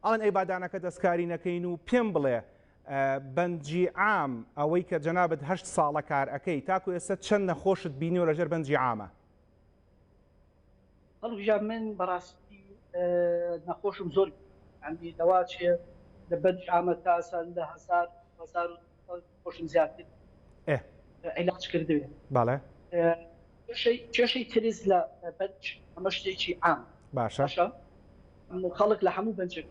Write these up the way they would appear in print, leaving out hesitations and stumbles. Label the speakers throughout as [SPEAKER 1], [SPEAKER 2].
[SPEAKER 1] ئەڵێن ئەی بادانەکە دەستکاری نەکەین و پێم بڵێ بەنجی عام ئەوەی کە جەنابەت 8 ساڵە کار ئەەکەی تاکو ئێستا چەند نەخۆشت بینیوە لەژێر بەنجی عامە؟
[SPEAKER 2] هەڵبژار من بەڕاستی نەخۆشم زۆر ئەندی دەوا چێ لە بەنج عامە تا لە 1000 خۆشم زیاتر عیلاج کردوێ.
[SPEAKER 1] بەڵێ
[SPEAKER 2] کێشەی تریز لە بەنج ئەمە شتێکی عام
[SPEAKER 1] باشە
[SPEAKER 2] خەڵک لە هەموو بەنجێک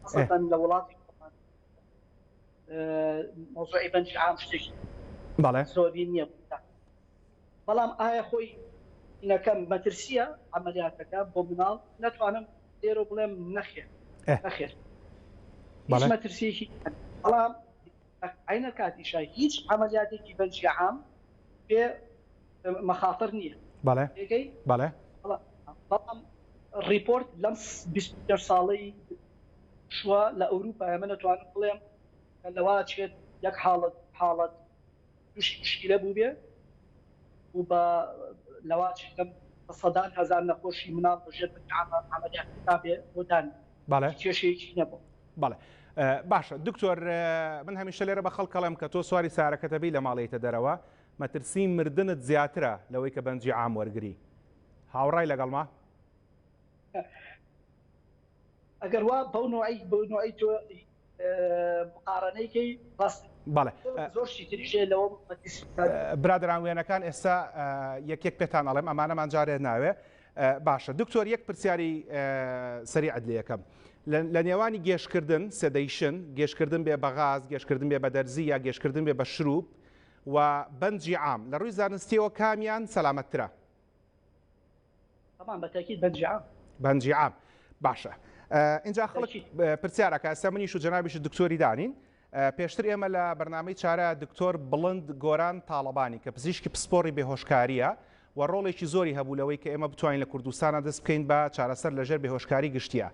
[SPEAKER 2] خاصەتەن لە وڵاتی مۆزوعی بەنج عام شتێکی زۆری نییە. بەڵام ئایا خۆی ئینەکەم مەترسیە ئەمەلیاتەکە بۆ مناڵ نەتوانم لێرە بڵێم نەخێر نەخێر هیچ مەترسیەکی، بەڵام عینە کاتیشە هیچ ئەمەلیاتێکی بەنجی عام پێ مەخاتر نییە.
[SPEAKER 1] بەڵێ بەڵێ
[SPEAKER 2] بەڵام ریپۆرت لەم 24 ساڵەی شووە لە ئەوروپا ئەمە نەتوانم بڵێم لەوا چێت یەک حاڵەت تووشی مشکلە بوو بێ و بە لەوا چێتم سەدان هەزار نەخۆشی مناڵ بەژێر ئەمەلیاتەکە بێ بۆ دان کێشەیەکی نەبوو.
[SPEAKER 1] بەڵێ باشە دکتۆر، من هەمیشە لێرە بە خەڵکەڵێم کە تۆ سواری سارەکەتەبی لە ماڵیتە دەرەوە مەترسی مردنت زیاترە لەوەی کە بەنجی عام وەرگری، هاوڕای لەگەڵما؟
[SPEAKER 2] ئەگەر وا بەو نوعی تۆ مقارنەیەکەی ڕاست.
[SPEAKER 1] بەڵێ
[SPEAKER 2] زۆرشی تریژێ لەوە
[SPEAKER 1] برادران وێنەکان ئێستا یەک پێتان ئەڵێم ئەمانەمان جارێ ناوێ. باشە دکتۆر، یەک پرسیاری سەریعت لێ یەکەم لە نێوانی گێشکردن سێدەیشن، گێشکردن بێ بە غاز، گێشکردن بێ بە دەرزی یا گێشکردن بێ بە شروب و بەنجی عام لە ڕووی زانستیەوە کامیان سەلامەتترە؟
[SPEAKER 2] طبعا بەتاکید بەنجی عام.
[SPEAKER 1] بەنجی عام باشە. اینجا خەڵک پرسیارەکە ئێستا منیش و جەنابیش دکتۆری دانین. پێشتر ئێمە لە بەرنامەی چارە دکتۆر بڵند گۆران تاڵەبانی کە پزیشکی پسپۆڕی بێهۆشکاریە و ڕۆڵێکی زۆری هەبوو لەوەی کە ئێمە بتوانین لە کوردستانە دەست بکەین بە چارەسەر لەژێر بێهۆشکاری گشتیە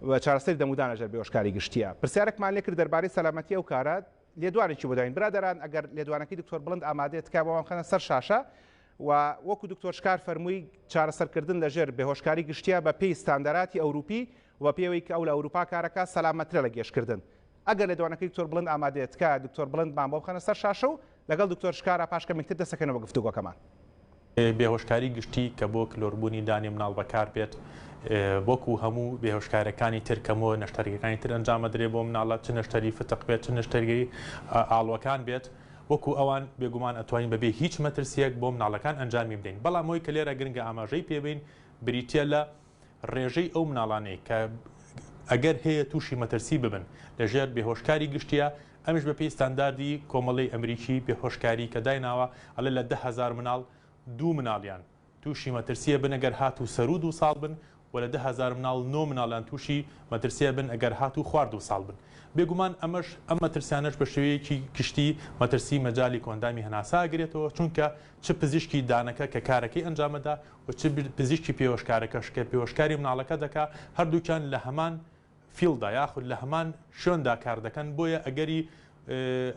[SPEAKER 1] و چارەسەری دەمودان لەژێر بێهۆشکاری گشتیە. پرسیارێکمان لێ کرد دەربارەی سەلامەتی ئەو کارە، لێدوانێکی بۆ داین. برادەران ئەگەر لێدوانەکەی دکتۆر بڵند ئامادەیە تکا بۆمان بخەنە سەر شاشە و وەکو دکتۆر شکار فەرمووی چارەسەرکردن لەژێر بێهۆشکاری گشتیە بە پێی ستاندەراتی ئەوروپی و پێوەی کە ئەو لە ئەوروپا کارەکە سەلامەترە لە گێشکردن. ئەگەر لێدوانەکەی دکتۆر بڵند ئامادەیە تکا دکتۆر بڵندمان بۆ بخەنە سەر شاشە و لەگەڵ دکتۆر شکارە پاشکەمێکتر دەسەکەنەوە گفتوگۆکەمان.
[SPEAKER 3] بێهۆشکاری گشتی کە بۆ کلۆربوونی دانی مناڵ بەکار بێت بۆکو هەموو بێهۆشکارەکانی ترکەمەوە نەشتەرگەکانی تر ئەنجامە درێ بۆ مناڵات چ نەشتەری فتق بێت چ نەشتەرگەی ئاڵوەکان بێت وەکو ئەوان بێگومان ئەتوانین بەبێ هیچ مەترسیەک بۆ مناڵەکان ئەنجامی بدەین. بەڵام ئەوی کە لێرە گرنگە ئاماژەی پێبین بریتە لە ڕێژەی ئەو مناڵانەی کە ئەگەر هەیە تووشی مەترسی ببن لەژێر بێهۆشکاری گشتیە، ئەمیش بە پێی ستانداردی کۆمەڵی ئەمریکی بێهۆشکاری کە دایناوە ئەڵێ لە 10,000 مناڵ 2 مناڵیان تووشی مەترسیە بن ئەگەر هاتوو سەرود 2 ساڵ بن و لە 10,000 مناڵ 9 مناڵیان تووشی مەترسیە بن ئەگەر هاتوو خوارد 2 ساڵ بن. بێگومان ئەمەش ئەم مەترسیانەش بە شێوەیەکی گشتی مەترسی مەجای کۆندامی هەناسا ئەگرێتەوە، چونکە چ پزیشکی دانەکە کە کارەکەی ئەنجامەدا و چ پزیشکی پێوەشکارەکەش کە پێوەشکاری مناڵەکە دەکا، هەردووکیان لە هەمان فیلدا یاخود لە هەمان شوێندا کار دەکەن. بۆیە ئەگەری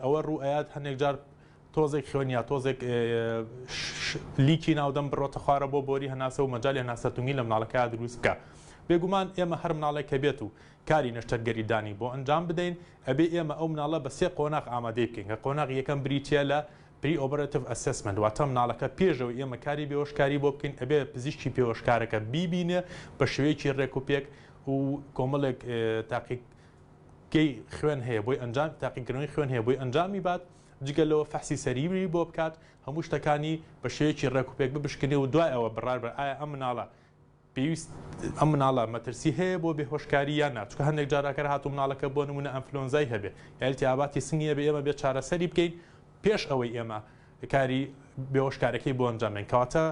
[SPEAKER 3] ئەوە ڕوو ئەیات هەندێک جار تۆزێک خوێن یا تۆزێک لیکی ناودەم بڕۆتە خوارە بۆ بۆری هەناسە و مەجای هەناسەتونی لە مناڵەکە دروست بکە. بێگومان ئێمە هەر مناڵێک کە بێت و کاری نەشتەرگەری دانی بۆ ئەنجام بدەین ئەبێ ئێمە ئەو مناڵە بە 3 قۆناغ ئامادەی بکەین کە قۆناغ یەکەم بریتە لە پری ئۆپەراتیڤ ئەسسمنت، واتە مناڵەکە پێشەوە ئێمە کاری بێهۆشکاری بۆ بکەین ئەبێ پزیشکی پێوەشکارەکە بیبینێ بە شێوەیەکی ڕێک و پێک و کۆمەڵێک تاقیقی خوێن هەیە بۆی ئەنجام تاقیکردنەوەی خوێن هەیە بۆی ئەنجامی بات، جگەلەوە فەحسی سەریری بۆ بکات، هەموو شتەکانی بە شێوەیەکی ڕێک و پێک ببشکنێ و دوای ئەوە بڕار بە ئایا ئەم مناڵە پێویست ئەم مناڵە مەترسی هەیە بۆ بێهۆشکاری یان نا. چونکە هەندێک جاراکە هاتوو مناڵەکە بۆ نمونە ئەنفلۆنزای هەبێ یا ئیلتیاباتی سنگیە بێ ئێمە بێ چارەسەری بکەین پێش ئەوەی ئێمە کاری بێهۆشکارەکەی بۆ ئەنجامێن، کەواتە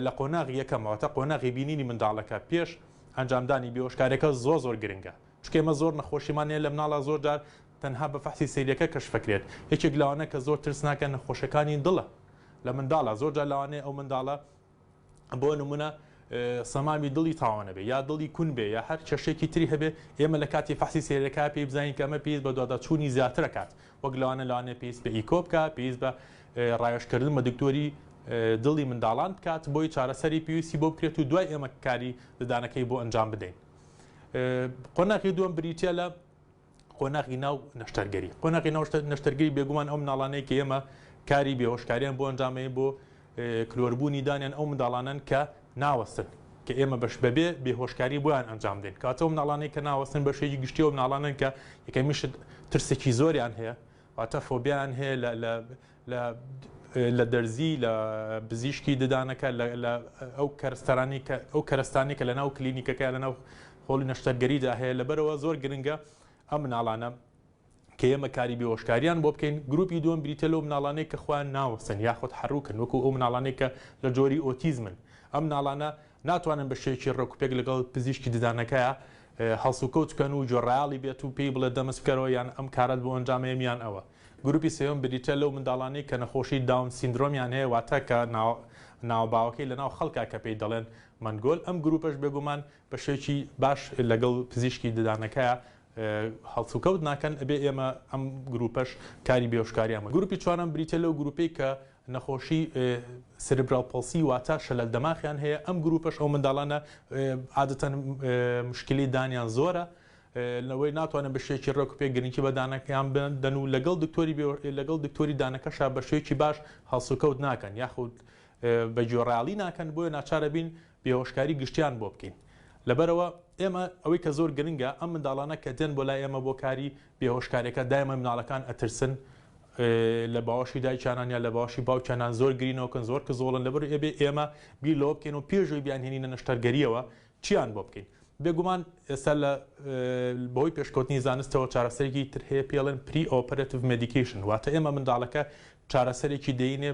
[SPEAKER 3] لە قۆناغی یەکەمەوەتە قۆناغی بینینی منداڵەکە پێش ئەنجامدانی بێهۆشکارەکە زۆر گرنگە. چونکە ئێمە زۆر نەخۆشیمانەیە لە مناڵە زۆر جار تەنها بە فەحسی سەیرەکە کەشفەکرێت. یەکێک لەوانە کە زۆر ترس ناکە نەخۆشەکانی دڵە لە منداڵە، زۆر جار لەوانەیە ئەو منداڵە بۆ نمونە سەمامی دڵی تاوانە بێ یا دڵی کون بێ یا هەر کێشێکی تری هەبێ، ئێمە لە کاتی فەحسی سەیرەکە پێی بزانین کە ئەمە پێویست بە دواداچوونی زیاترەکات، وەک لەوانە پێویست بە ئیکۆ بکە، پێویست بە ڕایۆشکردن بە دکتۆری دڵی منداڵان بکات بۆی چارەسەری پێویستی بۆ بکرێت و دوای ئێمە کاری ددانەکەی بۆ ئەنجام بدەین. قۆناغی دووەم بریتە لە قۆناغی ناو نەشتەرگەری. قۆناغی ناو نەشتەرگەری بێگومان ئەو مناڵانەی کە ئێمە کاری بێهۆشکاریان بۆ ئەنجامەیە بۆ کلۆربوونی دانیان ئەو منداڵانن کە ناوەستن کە ئێمە بەش بەبێ بێهۆشکاری بۆیان ئەنجام دێن. کاتەوە مناڵانەی کە ناوەستن بەشێکی گشتی و مناڵانن کە یەکەمیش ترسێکی زۆریان هەیە واتە فۆبیان هەیە لە دەرزی لە پزیشکی ددانەکە لە ئەو کەرستانی کە لە ناو کلینیکەکە لە ناو هۆڵی نەشتەرگەریدا هەیە لەبەرەوە زۆر گرنگە ئەم مناڵانە کە ئێمە کاری بێهۆشکاریان بۆ بکەین. گروپی دووەم بریتە لەو مناڵانەی کە خۆیان ناوەستن یاخود حڕووکن وەکو ئەو مناڵانەی کە لە جۆری ئۆتیزمن. ئەم مناڵانە ناتوانن بە شێوەیەکی ڕێکوپێک لەگەڵ پزیشکی ددانەکەیە هەڵسوکەوت بکەن و جۆڕایاڵی بێت و پێی بڵێ دەمەست بکەرەوە یان ئەم کارەت بۆ ئەنجامەیەمیان ئەوە. گروپی سێوەم بریتە لەو منداڵانەی کە نەخۆشی داون سیندرۆمیان هەیە واتە کە ناوباوەکەی لە ناو خەڵکا کە پێی دەڵێن مەنگۆل. ئەم گروپەش بێگومان بە شێوەیەکی باش لەگەڵ پزیشکی ددانەکەیە هەڵسوکەوت ناکەن ئەبێ ئێمە ئەم گروپەش کاری بێهۆشکاریانمە. گروپی چوارەم بریتە لەو گروپەی کە نەخۆشی سێربرال پۆلسی واتە شەلەل دەماغیان هەیە. ئەم گروپەش ئەو منداڵانە عادەتەن مشکلی دانیان زۆرە لەوەی ناتوانن بە شێوەیەکی ڕێکوپێک گرنگی بە دانەکەیان بدەن و لەگەڵ دکتۆری دانەکەشا بە شێوەیەکی باش هەڵسوکەوت ناکەن یاخود بە جۆڕایاڵی ناکەن بۆیە ناچارە بین بێهۆشکاری گشتیان بۆ بکەین. لەبەرەوە ئێمە ئەوەی کە زۆر گرنگە ئەم منداڵانە کە دێن بۆ لای ئێمە بۆ کاری بێهۆشکاریەکە دایمە مناڵەکان ئەترسن لە باوەشی دایکیانان یا لە باوەشی باوکیانان زۆر گرینەوەکەن زۆر کە زۆڵن لەبەر ئێبێ ئێمە بیر لەوە بکەین و پێشەوەی بیانهێنینە نەشتەرگەریەوە چیان بۆ بکەین. بێگومان ئێستا لە بەهۆی پێشکەوتنی زانستەوە چارەسەرێکی تر هەیە پێڵێن پری ئۆپەرەتیڤ مێدیکیشن واتە ئێمە منداڵەکە چارەسەرێکی دەینێ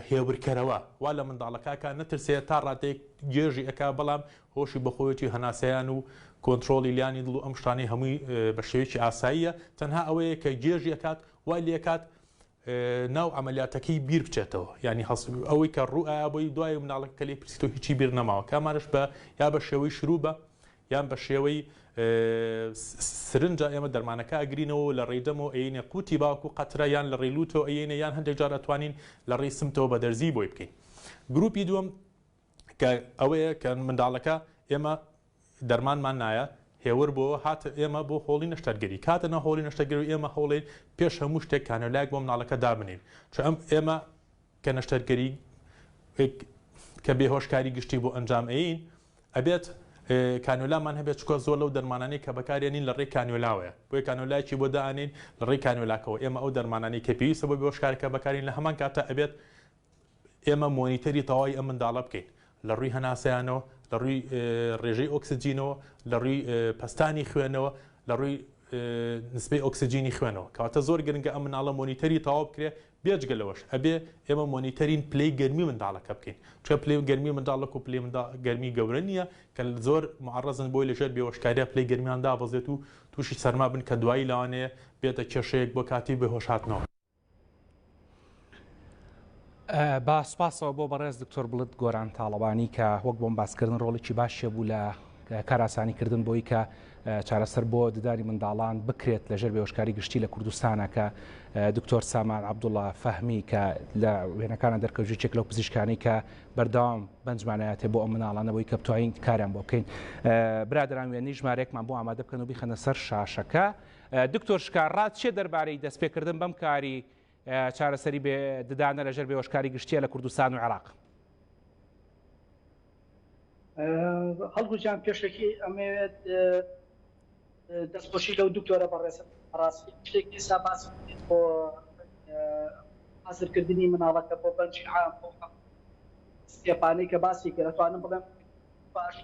[SPEAKER 3] هێورکەرەوە وا لە منداڵەکەکە نەترسێت تا ڕاتێک گێژی ئەکا بەڵام هۆشی بەخۆیەتی هەناسەیان و کۆنتترۆلی لیانی دڵ و ئەم شتانی هەمووی بە شێوەیەکی ئاساییە تەنها ئەوەیە کە گێژی ئەکات وای لێکات ناو ئەمەلیاتەکەی بیر بچێتەوە ینی ئەوەی کە ڕوئە بۆی دوای مناڵەکە لێ پرسیتۆ هیچی بیر نەماوە کامانش بە یا بە شێوەی شروع بە یان بە شێوەی سرنجە ئێمە دەرمانەکە ئەگرینەوە لە ڕێدەمەوە ئەینە قوتی باوکو قەترە یان لە ڕێلوتەوە ئەینە یان هەندێک جار ئەتوانین لە ڕێی سمتەوە بە دەرزی بۆی بکەین. گروپی دووەم کە ئەوەیە کە منداڵەکە ئێمە دەرمانمان نایە هێور بۆ هاتە ئێمە بۆ هۆڵی نەشتەرگەری کاتە نە هۆڵی نەشتەرگەری ئێمە هەوڵێن پێش هەموو شتێک کانۆلایەک بۆ مناڵەکە دابنین چ ئێمە کە نەشتەرگەری کە بێهۆشکاری گشتی بۆ ئەنجام ئەین ئەبێت کانۆلامان هەبێت چکۆ زۆر لەو دەرمانانەی کە بەکارێنین لە ڕێی کانۆلاوەیە بۆی کانۆلایەکی بۆ دانین لە ڕێی کانۆلاکەوە ئێمە ئەو دەرمانانی کە پێویستە بۆ بێهۆشکاریەکە بەکارین لە هەمان کاتە ئەبێت ئێمە مۆنیتەری تەواوی ئەم منداڵە بکەین لە ڕووی هەناسەیانەوە لە ڕووی ڕێژەی ئۆکسجینەوە لە ڕووی پەستانی خوێنەوە لە ڕووی نسبەی ئۆکسجینی خوێنەوە کەواتە زۆر گرنگە ئەم مناڵە مۆنیتەری تەواو بکرێ بێجگەلەوەش ئەبێ ئێمە مۆنیتەرین پلەی گەرمی منداڵەکە بکەین چۆ پلەی گەرمی منداڵەکە و پلەی گەرمی گەورە نییە کە زۆر معڕەزن بۆی لەژێر بێهۆشکاریە پلەی گەرمیان دابەزێت و تووشی سەرما بن کە دوایی لەوانەیە بێتە کێشەیەک بۆ کاتی بێهۆشاتنەوە.
[SPEAKER 1] با سپاسەوە بۆ بەڕێز دکتۆر بڵند گۆران تاڵەبانی کە وەک بۆم باسکردن ڕۆڵێکی باشیە بوو لە کاراسانیکردن بۆی کە چارەسەر بۆ ددانی منداڵان بکرێت لەژێر بێهۆشکاری گشتی لە کوردستانە کە دکتۆر سامان عەبدوڵڵا فەهمی کە لە وێنەکانە دەرکەوتوویەک لەو پزیشکانی کە بەردەوام بەنجمانایەتێ بۆ ئەم مناڵانە بۆی کە بتوانین کاریان بۆ بکەین. برادران وێنەی ژمارەیەکمان بۆ ئامادە بکەن و بیخەنە سەر شاشەکە. دکتۆر شکارڕات چێ دەربارەی دەستپێکردن بەم کاری چارەسەری ددانە لەژێر بێهۆشکاری گشتیە لە کوردستان و عێراق؟
[SPEAKER 2] هەڵگوجان پێشێکی ئەمەوێت دەستخۆشی لەو دکتۆرە بەڕاستی شتێکی سا باس بۆ حاصلکردنی مناڵەکە بۆ بەنجی عام بۆ سێپانەی کە باسی کرد دەتوانم بڵێم باش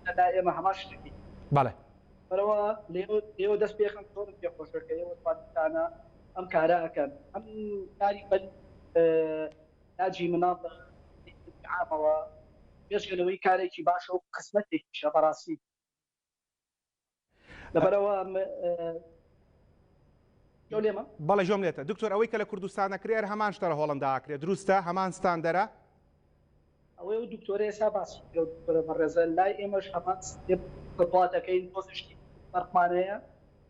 [SPEAKER 2] لەدا ئێمە هەما شتێکی
[SPEAKER 1] بەڵێ
[SPEAKER 2] بەرەوە لێوە دەست پێخم زۆر پێخۆشەکە ئێوە توانتانە ئەم کارە ئەەکەن ئەم کاری بەن ناجی مناڵ عامەوە پێشگەلەوەی کارێکی باشە و قسمەتێکیشە بەڕاستی لەبەرەوە
[SPEAKER 1] بەڵێ ژۆم لێتە دکتۆر ئەوەی کە لە کوردستانە کرێر هەمان شتە لە هۆڵنداکرێت دروستە هەمان ستاندەرە
[SPEAKER 2] ئەوەی و دکتۆرە ئێستا باسی بەڕێزە لای ئێمەش هەمان پڵاتەکەین پۆزشتی فەرقمانەیە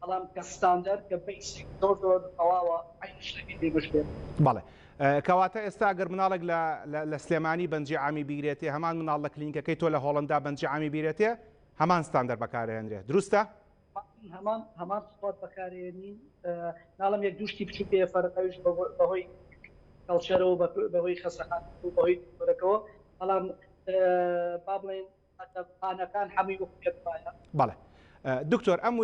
[SPEAKER 2] بەڵام کە ستاندەر کە بیسیک زۆر زۆر تەواوە عین شتێکی دێگەشتێت.
[SPEAKER 1] بەڵێ کەواتە ئێستا گەر مناڵێک لە سلێمانی بەنجی عامی بیرێتێ هەمان مناڵ لە کلینیکەکەی تۆ لە هۆڵندا بەنجی عامی بیرێتێ هەمان ستاندەر بەکارهێنرێت دروستە؟
[SPEAKER 2] هەمان سپۆرت بەکارهێنین ناڵم یەک دوشتی بچوو پێ فەرقەویش بەهۆی کەڵچەرەوە بەهۆی خەسەخان و بەهۆی دکتۆرەکەەوە بەڵام با بڵێن پانەکان هەمووی وەک پێ وایە.
[SPEAKER 1] بەڵێ دکتۆر ئەم